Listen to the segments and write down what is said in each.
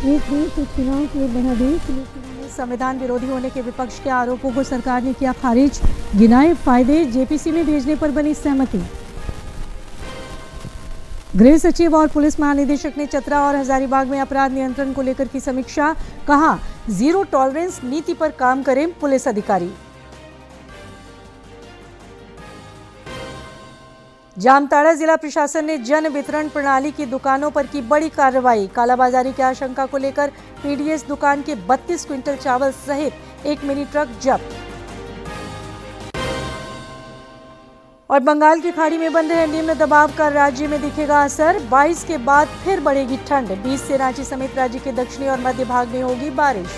एक देश एक चुनाव की ओर बढ़ा देश। लोकसभा में संविधान विरोधी होने के विपक्ष के आरोपों को सरकार ने किया खारिज, गिनाए फायदे, जेपीसी में भेजने पर बनी सहमति। गृह सचिव और पुलिस महानिदेशक ने चतरा और हजारीबाग में अपराध नियंत्रण को लेकर की समीक्षा, कहा जीरो टॉलरेंस नीति पर काम करें पुलिस अधिकारी। जामताड़ा जिला प्रशासन ने जन वितरण प्रणाली की दुकानों पर की बड़ी कार्रवाई। कालाबाजारी की आशंका को लेकर पीडीएस दुकान के 32 क्विंटल चावल सहित एक मिनी ट्रक जब्त। और बंगाल की खाड़ी में बन रहे निम्न दबाव का राज्य में दिखेगा असर। 22 के बाद फिर बढ़ेगी ठंड। 20 से रांची समेत राज्य के दक्षिणी और मध्य भाग में होगी बारिश।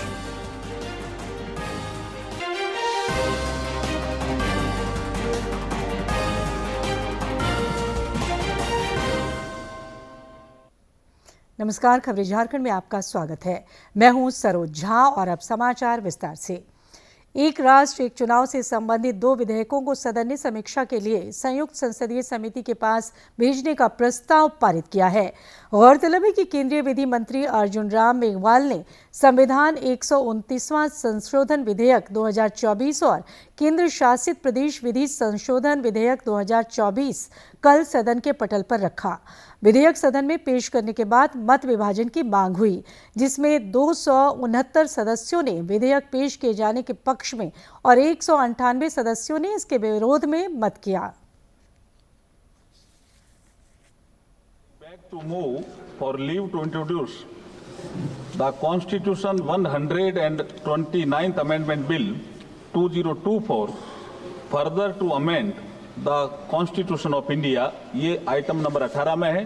नमस्कार, खबरें झारखंड में आपका स्वागत है। मैं हूं सरोज झा और अब समाचार विस्तार से। एक राष्ट्र एक चुनाव से संबंधित 2 विधेयकों को सदन ने समीक्षा के लिए संयुक्त संसदीय समिति के पास भेजने का प्रस्ताव पारित किया है। गौरतलब है कि केंद्रीय विधि मंत्री अर्जुन राम मेघवाल ने संविधान 129वां संशोधन विधेयक 2024 और केंद्र शासित प्रदेश विधि संशोधन विधेयक 2024 कल सदन के पटल पर रखा। विधेयक सदन में पेश करने के बाद मत विभाजन की मांग हुई, जिसमें 269 सदस्यों ने विधेयक पेश किए जाने के पक्ष में और 198 सदस्यों ने इसके विरोध में मत किया। To move for leave to introduce the Constitution 129th Amendment Bill 2024 further to amend the Constitution of India। ये आइटम नंबर 18 में है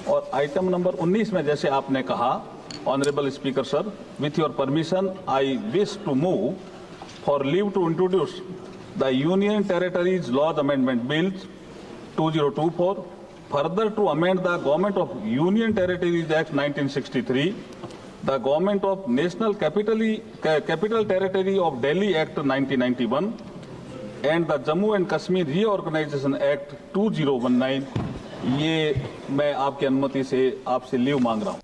और आइटम नंबर 19 में जैसे आपने कहा, honourable speaker sir, with your permission I wish to move for leave to introduce the Union Territories Laws Amendment Bill 2024 further to amend the Government of Union Territories Act 1963, the Government of National Capital Territory of Delhi Act 1991 and the Jammu and Kashmir Reorganization Act 2019। ये मैं आपकी अनुमति से आपसे leave मांग रहा हूं।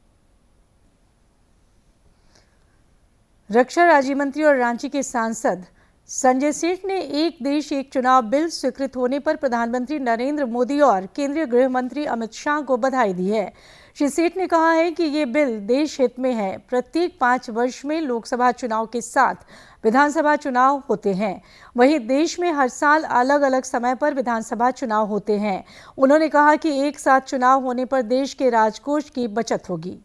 रक्षा राज्य मंत्री और रांची के सांसद संजय सेठ ने एक देश एक चुनाव बिल स्वीकृत होने पर प्रधानमंत्री नरेंद्र मोदी और केंद्रीय गृह मंत्री अमित शाह को बधाई दी है। श्री सेठ ने कहा है कि ये बिल देश हित में है। प्रत्येक 5 वर्ष में लोकसभा चुनाव के साथ विधानसभा चुनाव होते हैं। वहीं देश में हर साल अलग अलग समय पर विधानसभा चुनाव होते हैं। उन्होंने कहा कि एक साथ चुनाव होने पर देश के राजकोष की बचत होगी।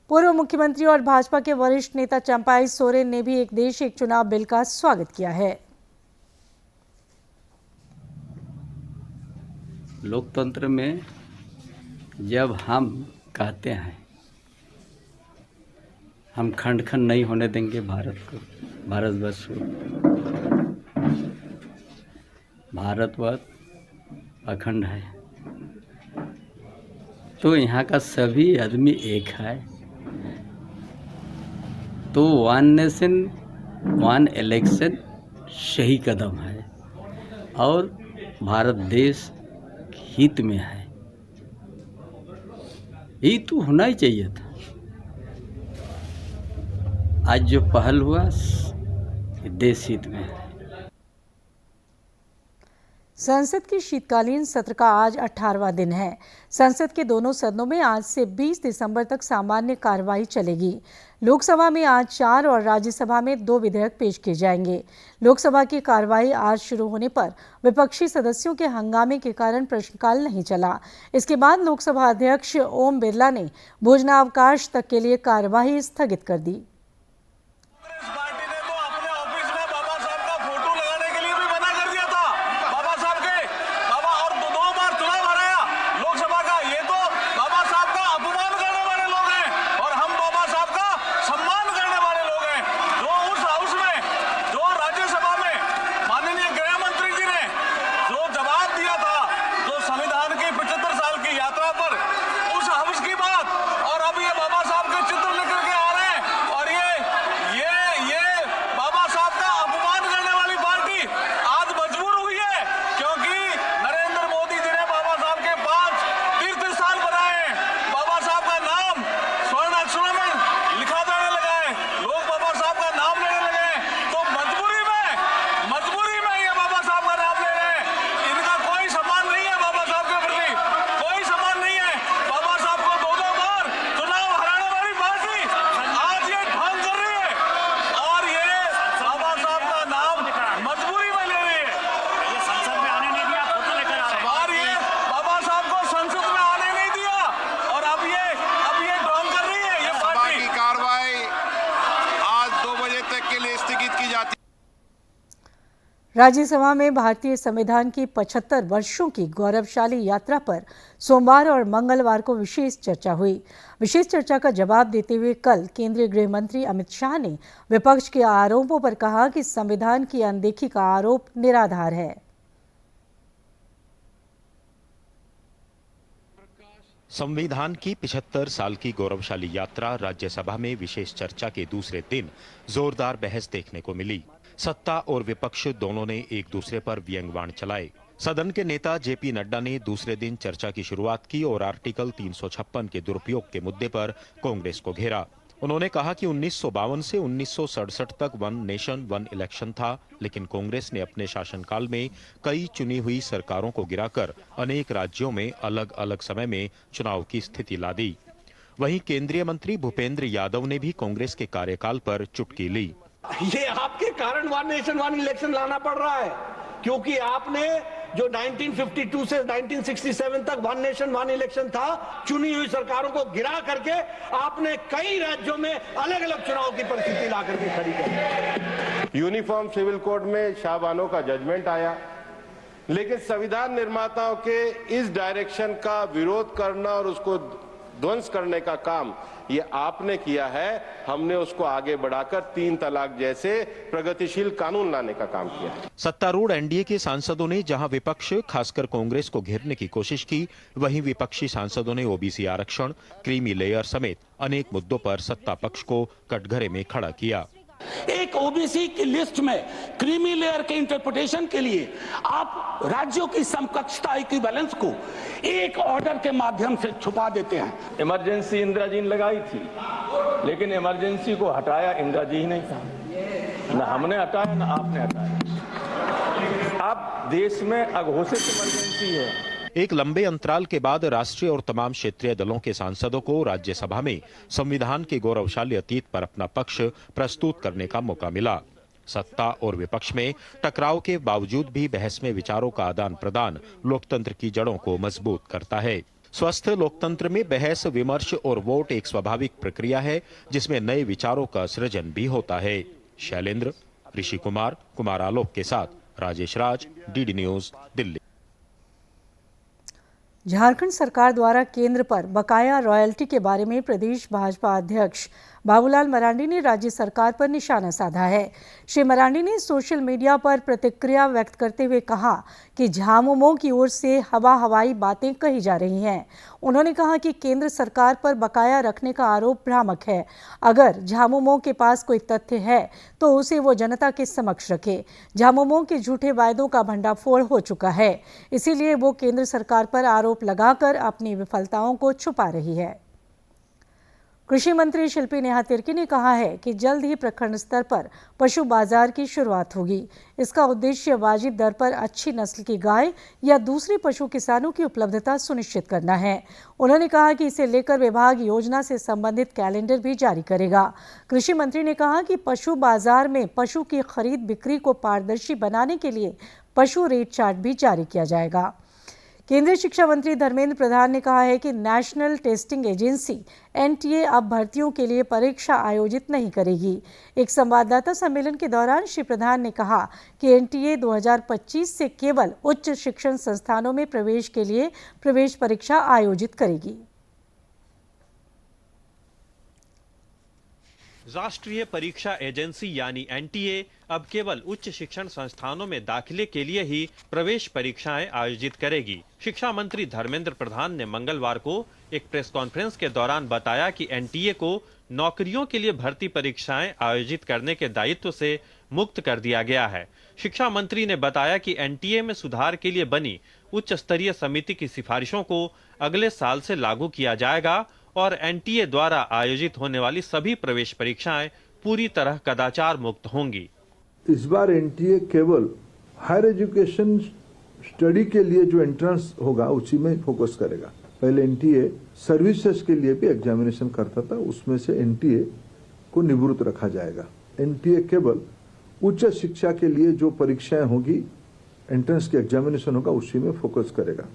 पूर्व मुख्यमंत्री और भाजपा के वरिष्ठ नेता चंपाई सोरेन ने भी एक देश एक चुनाव बिल का स्वागत किया है। लोकतंत्र में जब हम कहते हैं हम खंड खंड नहीं होने देंगे भारतवर्ष को, भारतवर्ष अखंड है, तो यहाँ का सभी आदमी एक है, तो 1 नेशन 1 इलेक्शन सही कदम है और भारत देश हित में है। ये तो होना ही चाहिए था। आज जो पहल हुआ देश हित में है। संसद के शीतकालीन सत्र का आज 18वां दिन है। संसद के दोनों सदनों में आज से 20 दिसंबर तक सामान्य कार्रवाई चलेगी। लोकसभा में आज 4 और राज्यसभा में 2 विधेयक पेश किए जाएंगे। लोकसभा की कार्रवाई आज शुरू होने पर विपक्षी सदस्यों के हंगामे के कारण प्रश्नकाल नहीं चला। इसके बाद लोकसभा अध्यक्ष ओम बिरला ने भोजनावकाश तक के लिए कार्यवाही स्थगित कर दी। और अब ये बाबा साहब के चित्र लेकर के आ रहे हैं और राज्यसभा में भारतीय संविधान की 75 वर्षों की गौरवशाली यात्रा पर सोमवार और मंगलवार को विशेष चर्चा हुई। विशेष चर्चा का जवाब देते हुए कल केंद्रीय गृह मंत्री अमित शाह ने विपक्ष के आरोपों पर कहा कि संविधान की अनदेखी का आरोप निराधार है। संविधान की 75 साल की गौरवशाली यात्रा राज्यसभा में विशेष चर्चा के दूसरे दिन जोरदार बहस देखने को मिली। सत्ता और विपक्ष दोनों ने एक दूसरे पर व्यंग्यबाण चलाए। सदन के नेता जेपी नड्डा ने दूसरे दिन चर्चा की शुरुआत की और आर्टिकल 356 के दुरुपयोग के मुद्दे पर कांग्रेस को घेरा। उन्होंने कहा कि 1952 से 1967 तक वन नेशन वन इलेक्शन था, लेकिन कांग्रेस ने अपने शासनकाल में कई चुनी हुई सरकारों को गिराकर अनेक राज्यों में अलग अलग समय में चुनाव की स्थिति ला दी। वहीं केंद्रीय मंत्री भूपेंद्र यादव ने भी कांग्रेस के कार्यकाल पर चुटकी ली। ये आपके कारण वन नेशन वन इलेक्शन लाना पड़ रहा है, क्योंकि आपने जो 1952 से 1967 तक वन नेशन वन इलेक्शन था, चुनी हुई सरकारों को गिरा करके आपने कई राज्यों में अलग अलग चुनाव की परिस्थिति ला करके खड़ी कर। यूनिफॉर्म सिविल कोड में शाहबानो का जजमेंट आया, लेकिन संविधान निर्माताओं के इस डायरेक्शन का विरोध करना और उसको ध्वंस करने का काम ये आपने किया है। हमने उसको आगे बढ़ाकर 3 तलाक जैसे प्रगतिशील कानून लाने का काम किया। सत्तारूढ़ एनडीए के सांसदों ने जहां विपक्ष खासकर कांग्रेस को घेरने की कोशिश की, वहीं विपक्षी सांसदों ने ओबीसी आरक्षण, क्रीमी लेयर समेत अनेक मुद्दों पर सत्ता पक्ष को कटघरे में खड़ा किया। एक ओबीसी की लिस्ट में क्रीमी लेयर के इंटरप्रिटेशन के लिए आप राज्यों की समकक्षता इक्विवेलेंस को एक ऑर्डर के माध्यम से छुपा देते हैं। इमरजेंसी इंदिरा जी ने लगाई थी, लेकिन इमरजेंसी को हटाया इंदिरा जी ही नहीं था। न हमने हटाया न आपने हटाया। अब देश में अघोषित इमरजेंसी है। एक लंबे अंतराल के बाद राष्ट्रीय और तमाम क्षेत्रीय दलों के सांसदों को राज्यसभा में संविधान के गौरवशाली अतीत पर अपना पक्ष प्रस्तुत करने का मौका मिला। सत्ता और विपक्ष में टकराव के बावजूद भी बहस में विचारों का आदान प्रदान लोकतंत्र की जड़ों को मजबूत करता है। स्वस्थ लोकतंत्र में बहस, विमर्श और वोट एक स्वाभाविक प्रक्रिया है, जिसमें नए विचारों का सृजन भी होता है। शैलेंद्र, ऋषि कुमार, कुमार आलोक के साथ राजेश राज, डीडी न्यूज, दिल्ली। झारखंड सरकार द्वारा केंद्र पर बकाया रॉयल्टी के बारे में प्रदेश भाजपा अध्यक्ष बाबूलाल मरांडी ने राज्य सरकार पर निशाना साधा है। श्री मरांडी ने सोशल मीडिया पर प्रतिक्रिया व्यक्त करते हुए कहा कि झामुमो की ओर से हवाई बातें कही जा रही हैं। उन्होंने कहा कि केंद्र सरकार पर बकाया रखने का आरोप भ्रामक है। अगर झामुमो के पास कोई तथ्य है तो उसे वो जनता के समक्ष रखे। झामुमो के झूठे वायदों का भंडाफोड़ हो चुका है, इसीलिए वो केंद्र सरकार पर आरोप लगाकर अपनी विफलताओं को छुपा रही है। कृषि मंत्री शिल्पी नेहा तिर्की ने कहा है कि जल्द ही प्रखंड स्तर पर पशु बाजार की शुरुआत होगी। इसका उद्देश्य वाजिब दर पर अच्छी नस्ल की गाय या दूसरे पशु किसानों की उपलब्धता सुनिश्चित करना है। उन्होंने कहा कि इसे लेकर विभाग योजना से संबंधित कैलेंडर भी जारी करेगा। कृषि मंत्री ने कहा कि पशु बाजार में पशु की खरीद बिक्री को पारदर्शी बनाने के लिए पशु रेट चार्ट भी जारी किया जाएगा। केंद्रीय शिक्षा मंत्री धर्मेंद्र प्रधान ने कहा है कि नेशनल टेस्टिंग एजेंसी एनटीए अब भर्तियों के लिए परीक्षा आयोजित नहीं करेगी। एक संवाददाता सम्मेलन के दौरान श्री प्रधान ने कहा कि एनटीए 2025 से केवल उच्च शिक्षण संस्थानों में प्रवेश के लिए प्रवेश परीक्षा आयोजित करेगी। राष्ट्रीय परीक्षा एजेंसी यानी एनटीए अब केवल उच्च शिक्षण संस्थानों में दाखिले के लिए ही प्रवेश परीक्षाएं आयोजित करेगी। शिक्षा मंत्री धर्मेंद्र प्रधान ने मंगलवार को एक प्रेस कॉन्फ्रेंस के दौरान बताया कि एनटीए को नौकरियों के लिए भर्ती परीक्षाएं आयोजित करने के दायित्व से मुक्त कर दिया गया है। शिक्षा मंत्री ने बताया कि एनटीए में सुधार के लिए बनी उच्च स्तरीय समिति की सिफारिशों को अगले साल से लागू किया जाएगा और एनटीए द्वारा आयोजित होने वाली सभी प्रवेश परीक्षाएं पूरी तरह कदाचार मुक्त होंगी। इस बार एनटीए केवल हायर एजुकेशन स्टडी के लिए जो एंट्रेंस होगा उसी में फोकस करेगा। पहले एनटीए सर्विसेज के लिए भी एग्जामिनेशन करता था, उसमें से एनटीए को निवृत्त रखा जाएगा। एनटीए केवल उच्च शिक्षा के लिए जो परीक्षाएं होगी, एंट्रेंस के एग्जामिनेशन होगा, उसी में फोकस करेगा।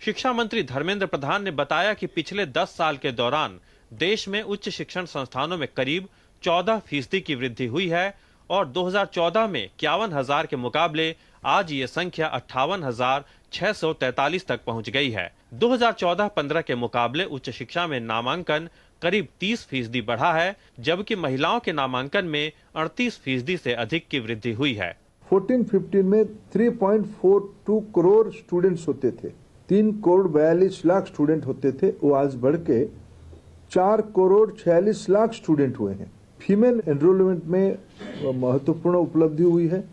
शिक्षा मंत्री धर्मेंद्र प्रधान ने बताया कि पिछले 10 साल के दौरान देश में उच्च शिक्षण संस्थानों में करीब 14% की वृद्धि हुई है और 2014 में 51,000 के मुकाबले आज ये संख्या 58,643 तक पहुंच गई है। 2014-15 के मुकाबले उच्च शिक्षा में नामांकन करीब 30% बढ़ा है, जबकि महिलाओं के नामांकन में 38% से अधिक की वृद्धि हुई है। 14-15 में 3.42 करोड़ स्टूडेंट्स होते थे, 3 करोड़ 42 लाख स्टूडेंट होते थे, वो आज बढ़ के 4 करोड़ 46 लाख स्टूडेंट हुए हैं। फीमेल एनरोलमेंट में महत्वपूर्ण उपलब्धि हुई है,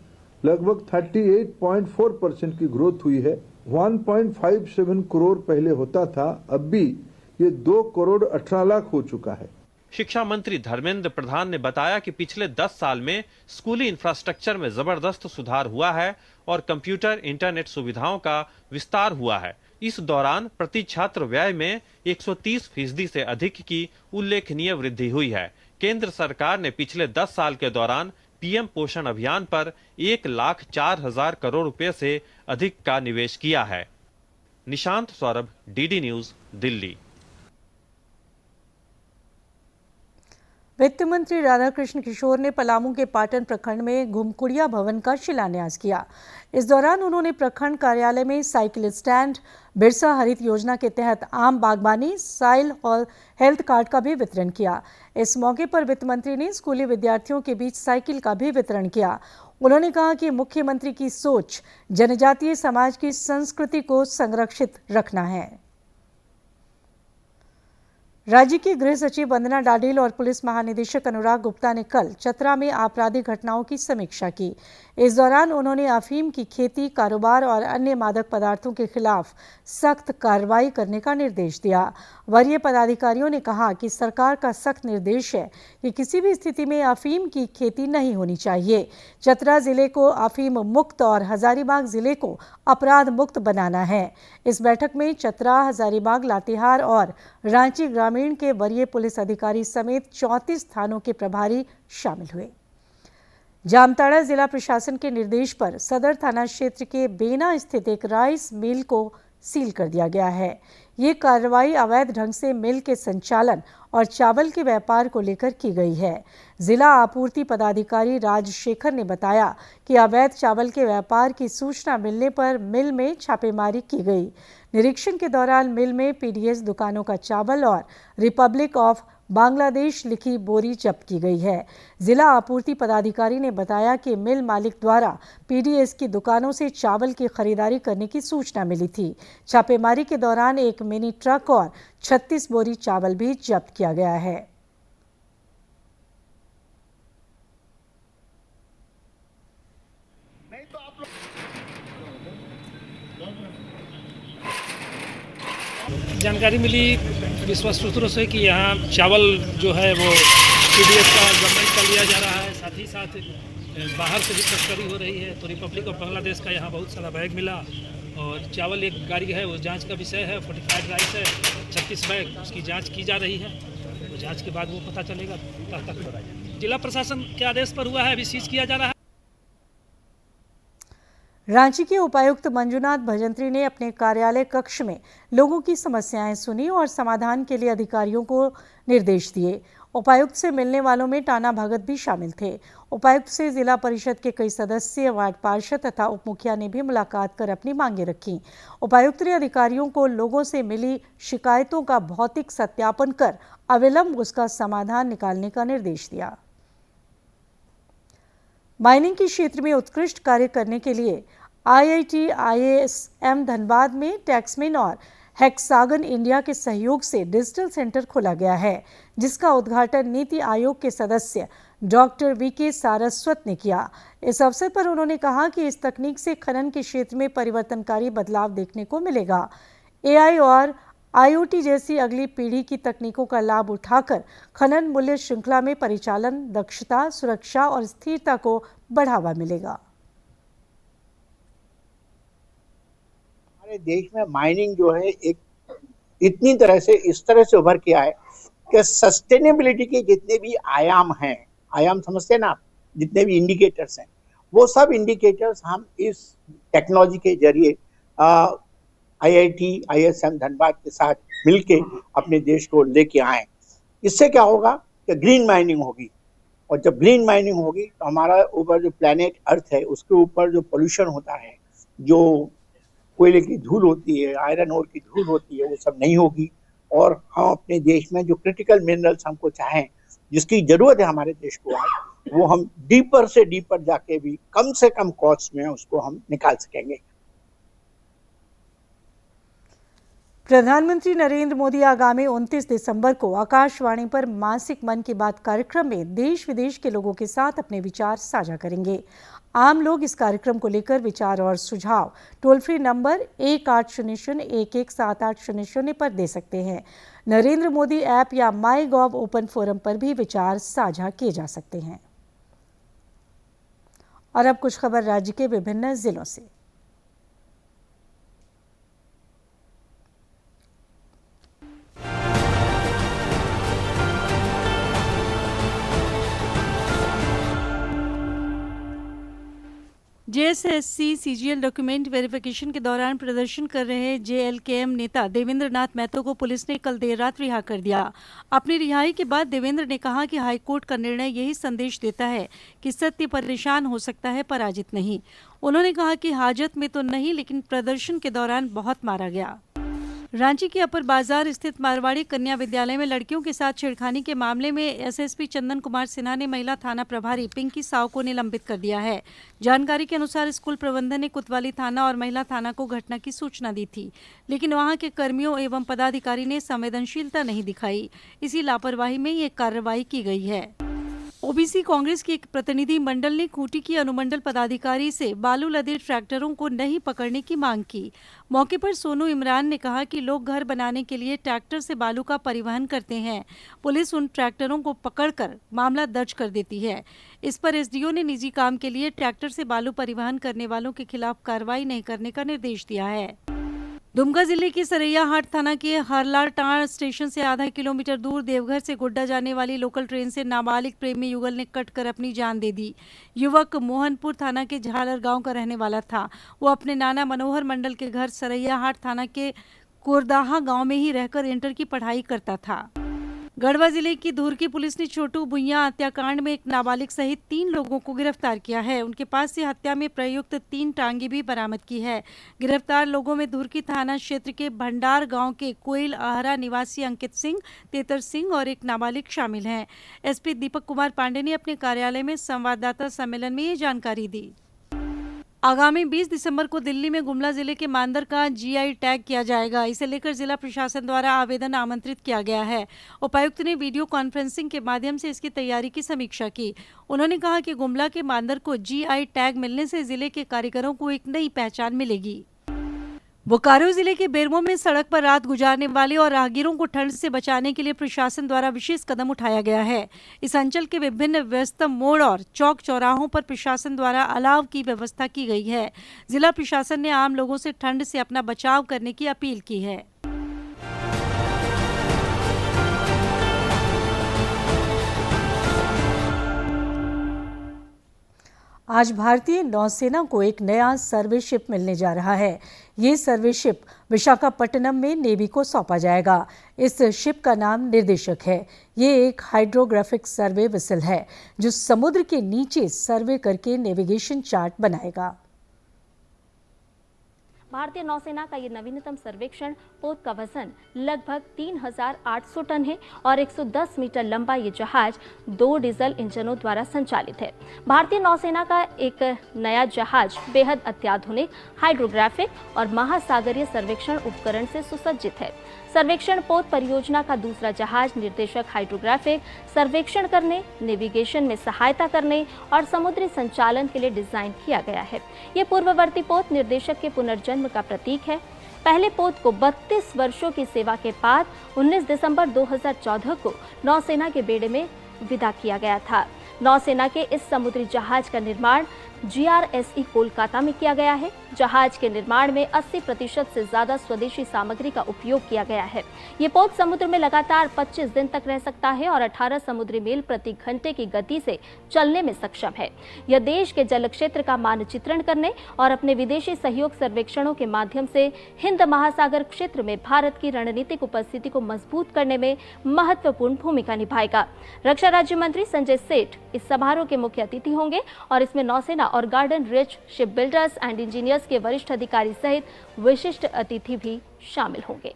लगभग 38.4% की ग्रोथ हुई है। 1.57 करोड़ पहले होता था, अब भी ये 2 करोड़ 18 लाख हो चुका है। शिक्षा मंत्री धर्मेंद्र प्रधान ने बताया कि पिछले 10 साल में स्कूली इंफ्रास्ट्रक्चर में जबरदस्त सुधार हुआ है और कंप्यूटर इंटरनेट सुविधाओं का विस्तार हुआ है। इस दौरान प्रति छात्र व्यय में 130% से अधिक की उल्लेखनीय वृद्धि हुई है। केंद्र सरकार ने पिछले 10 साल के दौरान पीएम पोषण अभियान पर 1,04,000 करोड़ रुपए से अधिक का निवेश किया है। Nishant Saurabh, DD news, Delhi. वित्त मंत्री राधाकृष्ण किशोर ने पलामू के पाटन प्रखंड में घुमकुड़िया भवन का शिलान्यास किया। इस दौरान उन्होंने प्रखंड कार्यालय में साइकिल स्टैंड, बिरसा हरित योजना के तहत आम बागबानी, साइल और हेल्थ कार्ड का भी वितरण किया। इस मौके पर वित्त मंत्री ने स्कूली विद्यार्थियों के बीच साइकिल का भी वितरण किया। उन्होंने कहा कि मुख्यमंत्री की सोच जनजातीय समाज की संस्कृति को संरक्षित रखना है। राज्य की गृह सचिव वंदना डाडील और पुलिस महानिदेशक अनुराग गुप्ता ने कल चतरा में आपराधिक घटनाओं की समीक्षा की। इस दौरान उन्होंने अफीम की खेती, कारोबार और अन्य मादक पदार्थों के खिलाफ सख्त कार्रवाई करने का निर्देश दिया। वरीय पदाधिकारियों ने कहा कि सरकार का सख्त निर्देश है कि किसी भी स्थिति में अफीम की खेती नहीं होनी चाहिए। चतरा जिले को अफीम मुक्त और हजारीबाग जिले को अपराध मुक्त बनाना है। इस बैठक में चतरा, हजारीबाग, लातेहार और रांची ग्रामीण के वरीय पुलिस अधिकारी समेत 34 थानों के प्रभारी शामिल हुए। जामताड़ा जिला प्रशासन के निर्देश पर सदर थाना क्षेत्र के बेना स्थित एक राइस मिल को सील कर दिया गया है। ये कार्रवाई अवैध ढंग से मिल के संचालन और चावल के व्यापार को लेकर की गई है। जिला आपूर्ति पदाधिकारी राजशेखर ने बताया कि अवैध चावल के व्यापार की सूचना मिलने पर मिल में छापेमारी की गई। निरीक्षण के दौरान मिल में पीडीएस दुकानों का चावल और रिपब्लिक ऑफ बांग्लादेश लिखी बोरी जब्त की गई है। जिला आपूर्ति पदाधिकारी ने बताया कि मिल मालिक द्वारा पीडीएस की दुकानों से चावल की खरीदारी करने की सूचना मिली थी। छापेमारी के दौरान एक मिनी ट्रक और 36 बोरी चावल भी जब्त किया गया है। जानकारी मिली विश्वस्त सूत्रों से कि यहाँ चावल जो है वो पीडीएस का गवर्नमेंट का लिया जा रहा है, साथ ही साथ बाहर से भी तस्करी हो रही है। तो रिपब्लिक ऑफ बांग्लादेश का यहाँ बहुत सारा बैग मिला और चावल एक गाड़ी है, वो जांच का विषय है। फोर्टिफाइड राइस है 36 बैग, उसकी जांच की जा रही है। तो जांच के बाद वो पता चलेगा तक। जिला प्रशासन के आदेश पर हुआ है, अभी सीज किया जा रहा है। रांची के उपायुक्त मंजुनाथ भजंत्री ने अपने कार्यालय कक्ष में लोगों की समस्याएं सुनी और समाधान के लिए अधिकारियों को निर्देश दिए। उपायुक्त से मिलने वालों में टाना भगत भी शामिल थे। उपायुक्त से जिला परिषद के कई सदस्य, वार्ड पार्षद तथा उप मुखिया ने भी मुलाकात कर अपनी मांगें रखी। उपायुक्त ने अधिकारियों को लोगों से मिली शिकायतों का भौतिक सत्यापन कर अविलंब उसका समाधान निकालने का निर्देश दिया। माइनिंग के क्षेत्र में उत्कृष्ट कार्य करने के लिए IIT IASM धनबाद में टैक्समेन और हेक्सागन इंडिया के सहयोग से डिजिटल सेंटर खोला गया है, जिसका उद्घाटन नीति आयोग के सदस्य डॉक्टर VK सारस्वत ने किया। इस अवसर पर उन्होंने कहा कि इस तकनीक से खनन के क्षेत्र में परिवर्तनकारी बदलाव देखने को मिलेगा। AI और IoT जैसी अगली पीढ़ी की तकनीकों का लाभ उठाकर खनन मूल्य श्रृंखला में परिचालन, दक्षता, सुरक्षा और स्थिरता को बढ़ावा मिलेगा। हमारे देश में माइनिंग जो है एक इतनी तरह से इस तरह से उभर के आए कि सस्टेनेबिलिटी के जितने भी आयाम हैं, आयाम समझते हैं ना आप, जितने भी इंडिकेटर्स हैं, वो सब इंडिकेटर्स हम इस टेक्नोलॉजी के जरिए IIT ISM धनबाद के साथ मिलके अपने देश को लेके आए। इससे क्या होगा कि ग्रीन माइनिंग होगी और जब ग्रीन माइनिंग होगी तो हमारा ऊपर जो प्लैनेट अर्थ है उसके ऊपर जो पोल्यूशन होता है, जो कोयले की धूल होती है, आयरन ओर की धूल होती है, वो सब नहीं होगी। और हम अपने देश में जो क्रिटिकल मिनरल्स हमको चाहें, जिसकी जरूरत है हमारे देश को आज, वो हम डीपर से डीपर जाके भी कम से कम कॉस्ट में उसको हम निकाल सकेंगे। प्रधानमंत्री नरेंद्र मोदी आगामी 29 दिसंबर को आकाशवाणी पर मासिक मन की बात कार्यक्रम में देश विदेश के लोगों के साथ अपने विचार साझा करेंगे। आम लोग इस कार्यक्रम को लेकर विचार और सुझाव टोल फ्री नंबर 1800-117800 पर दे सकते हैं। नरेंद्र मोदी ऐप या माईगॉव ओपन फोरम पर भी विचार साझा किए जा सकते हैं। और अब कुछ खबर राज्य के विभिन्न जिलों से। जेएसएससी सीजीएल डॉक्यूमेंट वेरिफिकेशन के दौरान प्रदर्शन कर रहे जेएलकेएम नेता देवेंद्र नाथ महतो को पुलिस ने कल देर रात रिहा कर दिया। अपनी रिहाई के बाद देवेंद्र ने कहा कि हाईकोर्ट का निर्णय यही संदेश देता है कि सत्य परेशान हो सकता है, पराजित नहीं। उन्होंने कहा कि हाजत में तो नहीं, लेकिन प्रदर्शन के दौरान बहुत मारा गया। रांची के अपर बाजार स्थित मारवाड़ी कन्या विद्यालय में लड़कियों के साथ छेड़खानी के मामले में एसएसपी चंदन कुमार सिन्हा ने महिला थाना प्रभारी पिंकी साव को निलंबित कर दिया है। जानकारी के अनुसार स्कूल प्रबंधन ने कोतवाली थाना और महिला थाना को घटना की सूचना दी थी, लेकिन वहां के कर्मियों एवं पदाधिकारी ने संवेदनशीलता नहीं दिखाई। इसी लापरवाही में ये कार्रवाई की गई है। ओबीसी कांग्रेस के एक प्रतिनिधि मंडल ने खूंटी की अनुमंडल पदाधिकारी से बालू लदे ट्रैक्टरों को नहीं पकड़ने की मांग की। मौके पर सोनू इमरान ने कहा कि लोग घर बनाने के लिए ट्रैक्टर से बालू का परिवहन करते हैं। पुलिस उन ट्रैक्टरों को पकड़कर मामला दर्ज कर देती है। इस पर एसडीओ ने निजी काम के लिए ट्रैक्टर से बालू परिवहन करने वालों के खिलाफ कार्रवाई नहीं करने का निर्देश दिया है। दुमका जिले के सरैयाहाट थाना के हरलाटाण स्टेशन से आधा किलोमीटर दूर देवघर से गोड्डा जाने वाली लोकल ट्रेन से नाबालिग प्रेमी युगल ने कटकर अपनी जान दे दी। युवक मोहनपुर थाना के झालर गांव का रहने वाला था। वो अपने नाना मनोहर मंडल के घर सरैयाहाट थाना के कोरदाहा गांव में ही रहकर इंटर की पढ़ाई करता था। गढ़वा जिले की धुरकी पुलिस ने छोटू भुइयां हत्याकांड में एक नाबालिग सहित 3 लोगों को गिरफ्तार किया है। उनके पास से हत्या में प्रयुक्त 3 टांगे भी बरामद की है। गिरफ्तार लोगों में धुरकी थाना क्षेत्र के भंडार गांव के कोयल आहरा निवासी अंकित सिंह, तेतर सिंह और एक नाबालिग शामिल हैं। एसपी दीपक कुमार पांडे ने अपने कार्यालय में संवाददाता सम्मेलन में ये जानकारी दी। आगामी 20 दिसंबर को दिल्ली में गुमला जिले के मांदर का जीआई टैग किया जाएगा। इसे लेकर जिला प्रशासन द्वारा आवेदन आमंत्रित किया गया है। उपायुक्त ने वीडियो कॉन्फ्रेंसिंग के माध्यम से इसकी तैयारी की समीक्षा की। उन्होंने कहा कि गुमला के मांदर को जीआई टैग मिलने से जिले के कारीगरों को एक नई पहचान मिलेगी। बोकारो जिले के बेरमो में सड़क पर रात गुजारने वाले और राहगीरों को ठंड से बचाने के लिए प्रशासन द्वारा विशेष कदम उठाया गया है। इस अंचल के विभिन्न व्यस्त मोड़ और चौक चौराहों पर प्रशासन द्वारा अलाव की व्यवस्था की गई है। जिला प्रशासन ने आम लोगों से ठंड से अपना बचाव करने की अपील की है। आज भारतीय नौसेना को एक नया सर्वे शिप मिलने जा रहा है। ये सर्वे शिप विशाखापट्टनम में नेवी को सौंपा जाएगा। इस शिप का नाम निर्देशक है। ये एक हाइड्रोग्राफिक सर्वे वेसल है जो समुद्र के नीचे सर्वे करके नेविगेशन चार्ट बनाएगा। भारतीय नौसेना का ये नवीनतम सर्वेक्षण पोत का वजन लगभग 3,800 टन है और 110 मीटर लंबा ये जहाज 2 डीजल इंजनों द्वारा संचालित है। भारतीय नौसेना का एक नया जहाज बेहद अत्याधुनिक हाइड्रोग्राफिक और महासागरीय सर्वेक्षण उपकरण से सुसज्जित है। सर्वेक्षण पोत परियोजना का दूसरा जहाज निर्देशक हाइड्रोग्राफिक सर्वेक्षण करने, नेविगेशन में सहायता करने और समुद्री संचालन के लिए डिजाइन किया गया है। ये पूर्ववर्ती पोत निर्देशक के पुनर्जन्म का प्रतीक है। पहले पोत को 32 वर्षों की सेवा के बाद 19 दिसंबर 2014 को नौसेना के बेड़े में विदा किया गया था। नौसेना के इस समुद्री जहाज का निर्माण GRSE कोलकाता में किया गया है। जहाज के निर्माण में 80% से ज्यादा स्वदेशी सामग्री का उपयोग किया गया है। ये पोत समुद्र में लगातार 25 दिन तक रह सकता है और 18 समुद्री मील प्रति घंटे की गति से चलने में सक्षम है। यह देश के जल क्षेत्र का मानचित्रण करने और अपने विदेशी सहयोग सर्वेक्षणों के माध्यम से हिंद महासागर क्षेत्र में भारत की रणनीतिक उपस्थिति को मजबूत करने में महत्वपूर्ण भूमिका निभाएगा। रक्षा राज्य मंत्री संजय सेठ इस समारोह के मुख्य अतिथि होंगे और इसमें नौसेना और garden rich ship builders and engineers के वरिष्ठ अधिकारी सहित विशिष्ट अतिथि भी शामिल होंगे।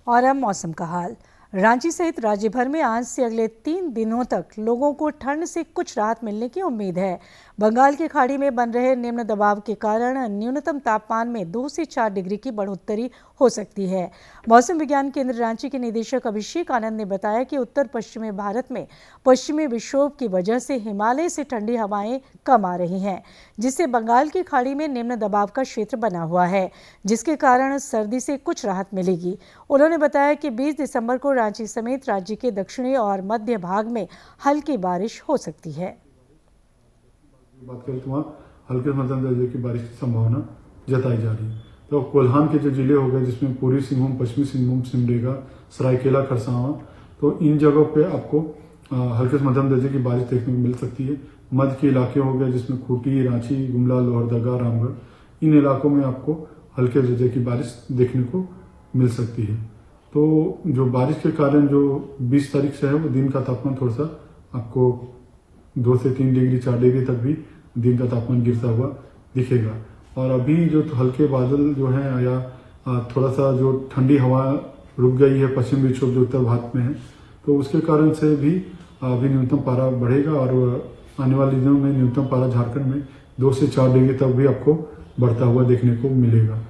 और अब मौसम का हाल। रांची सहित राज्य भर में आज से अगले 3 दिनों तक लोगों को ठंड से कुछ राहत मिलने की उम्मीद है। बंगाल की खाड़ी में बन रहे निम्न दबाव के कारण न्यूनतम तापमान में 2 से 4 डिग्री की बढ़ोतरी हो सकती है। मौसम विज्ञान केंद्र रांची के निदेशक अभिषेक आनंद ने बताया कि उत्तर पश्चिमी भारत में पश्चिमी विक्षोभ की वजह से हिमालय से ठंडी हवाएं कम आ रही हैं, जिससे बंगाल की खाड़ी में निम्न दबाव का क्षेत्र बना हुआ है, जिसके कारण सर्दी से कुछ राहत मिलेगी। उन्होंने बताया कि 20 दिसंबर को रांची समेत राज्य के दक्षिणी और मध्य भाग में हल्की बारिश हो सकती है। बात करें तो वहाँ हल्के मध्यम दर्जे की बारिश की संभावना जताई जा रही है। तो कोल्हान के जो जिले हो गए, जिसमें पूर्वी सिंहभूम, पश्चिमी सिंहभूम, सिमडेगा, सरायकेला, खरसावां, तो इन जगहों पे आपको हल्के मध्यम दर्जे की बारिश देखने को मिल सकती है। मध्य के इलाके हो गए, जिसमें खूंटी, रांची, गुमला, लोहरदगा, रामगढ़, इन इलाकों में आपको हल्के दर्जे की बारिश देखने को मिल सकती है। तो जो बारिश के कारण जो 20 तारीख से है, वो दिन का तापमान थोड़ा सा आपको 2 से 3 डिग्री 4 डिग्री तक भी दिन का तापमान गिरता हुआ दिखेगा। और अभी जो हल्के बादल जो हैं या थोड़ा सा जो ठंडी हवा रुक गई है पश्चिम विक्षोभ जो उत्तर भारत में है, तो उसके कारण से भी अभी न्यूनतम पारा बढ़ेगा और आने वाले दिनों में न्यूनतम पारा झारखंड में 2 से 4 डिग्री तक भी आपको बढ़ता हुआ देखने को मिलेगा।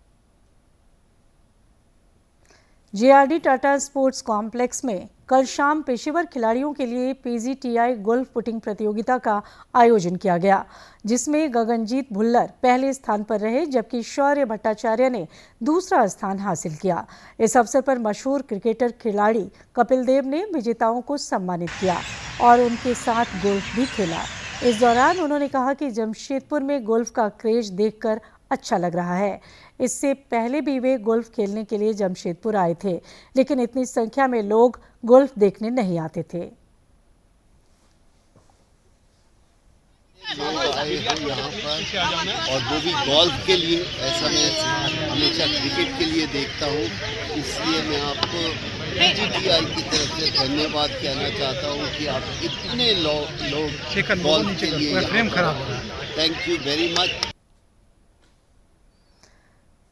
JRD टाटा स्पोर्ट्स कॉम्प्लेक्स में कल शाम पेशेवर खिलाड़ियों के लिए PGTI गोल्फ पुटिंग प्रतियोगिता का आयोजन किया गया, जिसमें गगनजीत भुल्लर पहले स्थान पर रहे, जबकि शौर्य भट्टाचार्य ने दूसरा स्थान हासिल किया। इस अवसर पर मशहूर क्रिकेटर खिलाड़ी कपिल देव ने विजेताओं को सम्मानित किया और उनके साथ गोल्फ भी खेला। इस दौरान उन्होंने कहा कि जमशेदपुर में गोल्फ का क्रेज देखकर अच्छा लग रहा है। इससे पहले भी वे गोल्फ खेलने के लिए जमशेदपुर आए थे, लेकिन इतनी संख्या में लोग गोल्फ देखने नहीं आते थे। लोग आए हैं यहाँ पर और वो भी गोल्फ के लिए। ऐसा मैं हमेशा क्रिकेट के लिए देखता हूँ, इसलिए मैं आपको PGTI की तरफ से धन्यवाद कहना चाहता हूँ कि आप इतने लोग गोल्फ के लिए। Thank you very much.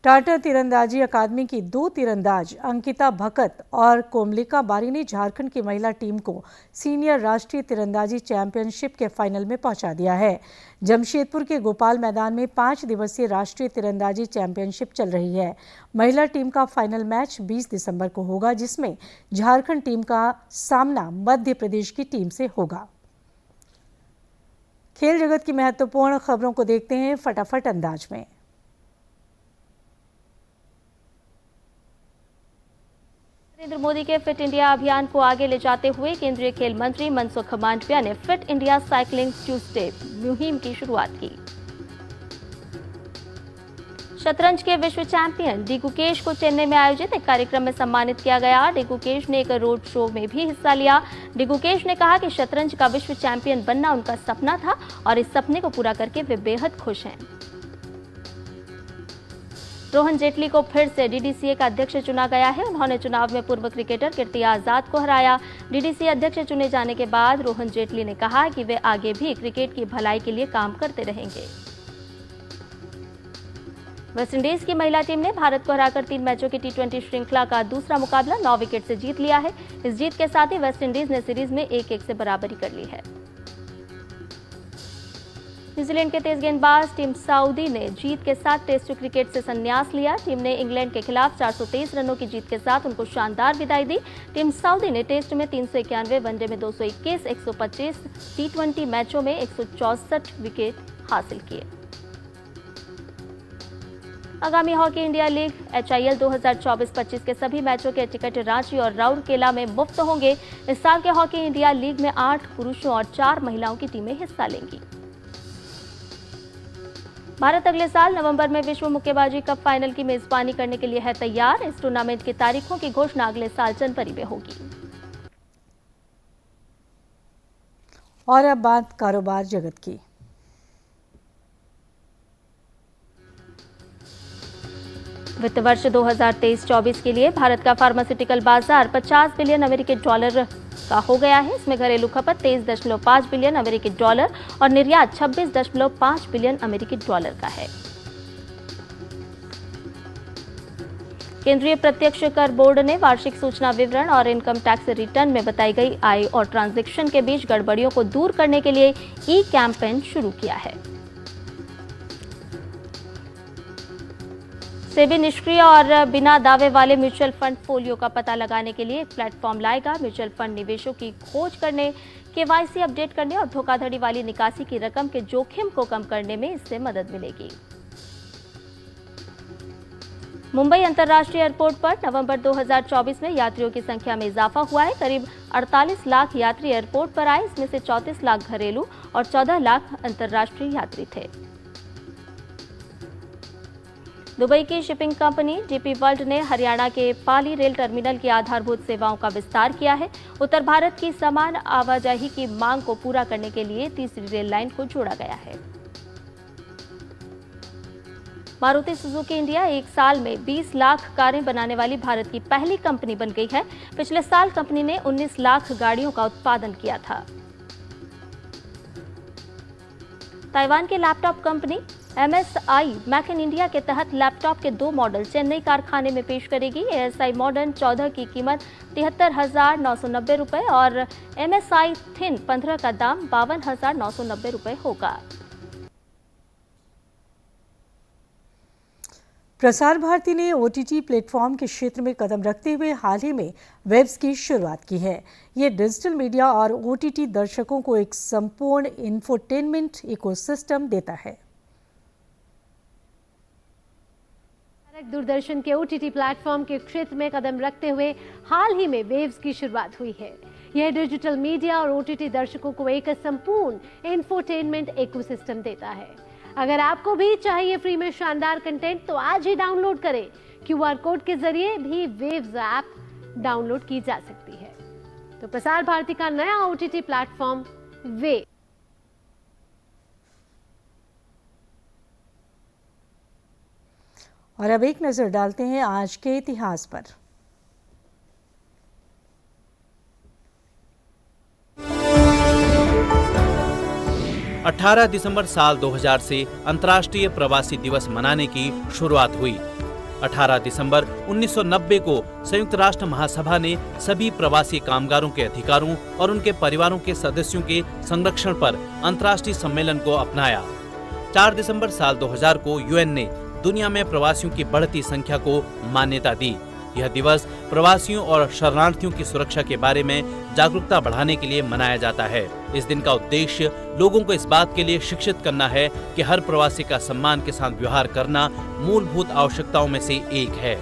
Tata तीरंदाजी अकादमी की 2 तीरंदाज अंकिता भकत और कोमलिका बारी ने झारखंड की महिला टीम को सीनियर राष्ट्रीय तीरंदाजी चैंपियनशिप के फाइनल में पहुंचा दिया है। जमशेदपुर के गोपाल मैदान में 5 दिवसीय राष्ट्रीय तीरंदाजी चैंपियनशिप चल रही है। महिला टीम का फाइनल मैच 20 दिसंबर को होगा, जिसमें झारखंड टीम का सामना मध्य प्रदेश की टीम से होगा। खेल जगत की महत्वपूर्ण खबरों को देखते हैं फटाफट अंदाज में। नरेंद्र मोदी के फिट इंडिया अभियान को आगे ले जाते हुए केंद्रीय खेल मंत्री मनसुख मांडविया ने फिट इंडिया साइकिलिंग ट्यूसडे मुहिम की शुरुआत की। शतरंज के विश्व चैंपियन डी गुकेश को चेन्नई में आयोजित एक कार्यक्रम में सम्मानित किया गया। डी गुकेश ने एक रोड शो में भी हिस्सा लिया। डी गुकेश ने कहा कि शतरंज का विश्व चैंपियन बनना उनका सपना था और इस सपने को पूरा करके वे बेहद खुश हैं। रोहन जेटली को फिर से DDCA का अध्यक्ष चुना गया है। उन्होंने चुनाव में पूर्व क्रिकेटर कीर्ति आजाद को हराया। DDCA अध्यक्ष चुने जाने के बाद रोहन जेटली ने कहा कि वे आगे भी क्रिकेट की भलाई के लिए काम करते रहेंगे। वेस्टइंडीज की महिला टीम ने भारत को हराकर 3 मैचों की T20 श्रृंखला का दूसरा मुकाबला 9 विकेट से जीत लिया है। इस जीत के साथ ही वेस्टइंडीज ने सीरीज में 1-1 से बराबरी कर ली है। न्यूजीलैंड के तेज गेंदबाज टीम साउदी ने जीत के साथ टेस्ट क्रिकेट से संन्यास लिया। टीम ने इंग्लैंड के खिलाफ 423 रनों की जीत के साथ उनको शानदार विदाई दी। टीम साउदी ने टेस्ट में 391, वनडे में 221, 125, T20 मैचों में 164 विकेट हासिल किए। आगामी हॉकी इंडिया लीग HIL 2024-25 के सभी मैचों के टिकट रांची और राउरकेला में मुफ्त होंगे। इस साल के हॉकी इंडिया लीग में 8 पुरुषों और 4 महिलाओं की टीमें हिस्सा लेंगी। भारत अगले साल नवंबर में विश्व मुक्केबाजी कप फाइनल की मेजबानी करने के लिए है तैयार। इस टूर्नामेंट की तारीखों की घोषणा अगले साल जनवरी में होगी। और अब बात कारोबार जगत की। वित्त वर्ष 2023-24 के लिए भारत का फार्मास्यूटिकल बाजार 50 बिलियन अमेरिकी डॉलर का हो गया है। इसमें घरेलू खपत 23.5 बिलियन अमेरिकी डॉलर और निर्यात 26.5 बिलियन अमेरिकी डॉलर का है। केंद्रीय प्रत्यक्ष कर बोर्ड ने वार्षिक सूचना विवरण और इनकम टैक्स रिटर्न में बताई गई आय और ट्रांजैक्शन के बीच गड़बड़ियों को दूर करने के लिए कैंपेन शुरू किया है। सेबी निष्क्रिय और बिना दावे वाले म्यूचुअल फंड फोलियो का पता लगाने के लिए एक प्लेटफॉर्म लाएगा। म्यूचुअल फंड निवेशों की खोज करने, KYC अपडेट करने और धोखाधड़ी वाली निकासी की रकम के जोखिम को कम करने में इससे मदद मिलेगी। मुंबई अंतर्राष्ट्रीय एयरपोर्ट पर नवंबर 2024 में यात्रियों की संख्या में इजाफा हुआ है। करीब 48 लाख यात्री एयरपोर्ट पर आए। इसमें से 34 लाख घरेलू और 14 लाख अंतर्राष्ट्रीय यात्री थे। दुबई की शिपिंग कंपनी DP वर्ल्ड ने हरियाणा के पाली रेल टर्मिनल की आधारभूत सेवाओं का विस्तार किया है। उत्तर भारत की समान आवाजाही की मांग को पूरा करने के लिए तीसरी रेल लाइन को जोड़ा गया है। मारुति सुजुकी इंडिया एक साल में 20 लाख कारें बनाने वाली भारत की पहली कंपनी बन गई है। पिछले साल कंपनी ने 19 लाख गाड़ियों का उत्पादन किया था। ताइवान की laptop company MSI make in India के तहत लैपटॉप के 2 मॉडल चेन्नई कारखाने में पेश करेगी। ASI मॉडर्न 14 की कीमत 73,990 रुपये और MSI थिन 15 का दाम 52,990 रुपये होगा। प्रसार भारती ने OTT प्लेटफॉर्म के क्षेत्र में कदम रखते हुए हाल ही में वेब्स की शुरुआत की है। ये डिजिटल मीडिया और OTT दर्शकों को एक संपूर्ण इंफोटेनमेंट इकोसिस्टम देता है। दूरदर्शन के OTT प्लेटफॉर्म के क्षेत्र में कदम रखते हुए हाल ही में वेव्स की शुरुआत हुई है। यह डिजिटल मीडिया और OTT दर्शकों को एक संपूर्ण इंफोटेनमेंट इकोसिस्टम देता है। अगर आपको भी चाहिए फ्री में शानदार कंटेंट तो आज ही डाउनलोड करें। QR कोड के जरिए भी वेव्स ऐप डाउनलोड की जा सकती है। तो प्रसार भारती का नया OTT प्लेटफॉर्म वेव। और अब एक नजर डालते हैं आज के इतिहास पर। अठारह दिसंबर साल 2000 से अंतर्राष्ट्रीय प्रवासी दिवस मनाने की शुरुआत हुई। 18 दिसंबर 1990 को संयुक्त राष्ट्र महासभा ने सभी प्रवासी कामगारों के अधिकारों और उनके परिवारों के सदस्यों के संरक्षण पर अंतर्राष्ट्रीय सम्मेलन को अपनाया। 4 दिसंबर साल 2000 को UN ने दुनिया में प्रवासियों की बढ़ती संख्या को मान्यता दी। यह दिवस प्रवासियों और शरणार्थियों की सुरक्षा के बारे में जागरूकता बढ़ाने के लिए मनाया जाता है। इस दिन का उद्देश्य लोगों को इस बात के लिए शिक्षित करना है कि हर प्रवासी का सम्मान के साथ व्यवहार करना मूलभूत आवश्यकताओं में से एक है।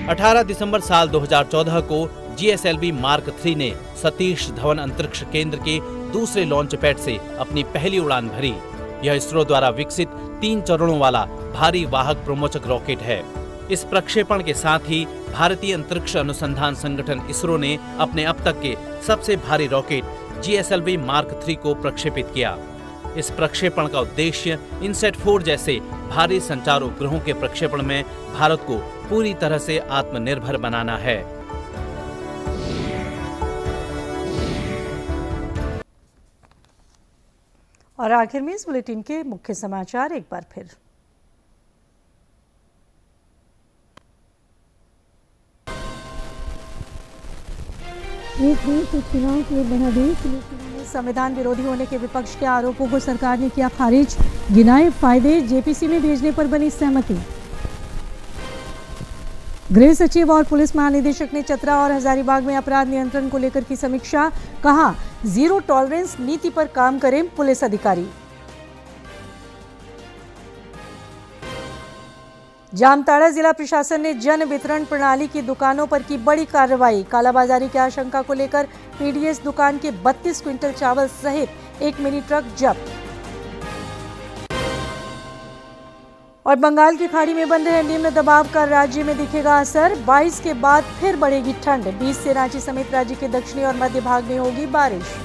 18 दिसंबर साल 2014 को GSLV मार्क 3 ने सतीश धवन अंतरिक्ष केंद्र के दूसरे लॉन्च पैड से अपनी पहली उड़ान भरी। यह इसरो द्वारा विकसित 3 चरणों वाला भारी वाहक प्रोमोचक रॉकेट है। इस प्रक्षेपण के साथ ही भारतीय अंतरिक्ष अनुसंधान संगठन इसरो ने अपने अब तक के सबसे भारी रॉकेट GSLV मार्क 3 को प्रक्षेपित किया। इस प्रक्षेपण का उद्देश्य इनसेट 4 जैसे भारी संचार उपग्रहों के प्रक्षेपण में भारत को पूरी तरह से आत्मनिर्भर बनाना है। और आखिर में इस बुलेटिन के मुख्य समाचार एक बार फिर। एक देश एक चुनाव के बना संविधान विरोधी होने के विपक्ष के आरोपों को सरकार ने किया खारिज। गिनाए फायदे, JPC में भेजने पर बनी सहमति। गृह सचिव और पुलिस महानिदेशक ने चतरा और हजारीबाग में अपराध नियंत्रण को लेकर की समीक्षा। कहा, जीरो टॉलरेंस नीति पर काम करें पुलिस अधिकारी। जामताड़ा जिला प्रशासन ने जन वितरण प्रणाली की दुकानों पर की बड़ी कार्रवाई। कालाबाजारी की आशंका को लेकर पीडीएस दुकान के 32 क्विंटल चावल सहित एक मिनी ट्रक जब्त। और बंगाल की खाड़ी में बन रहे निम्न दबाव का राज्य में दिखेगा असर। 22 के बाद फिर बढ़ेगी ठंड। 20 से रांची समेत राज्य के दक्षिणी और मध्य भाग में होगी बारिश।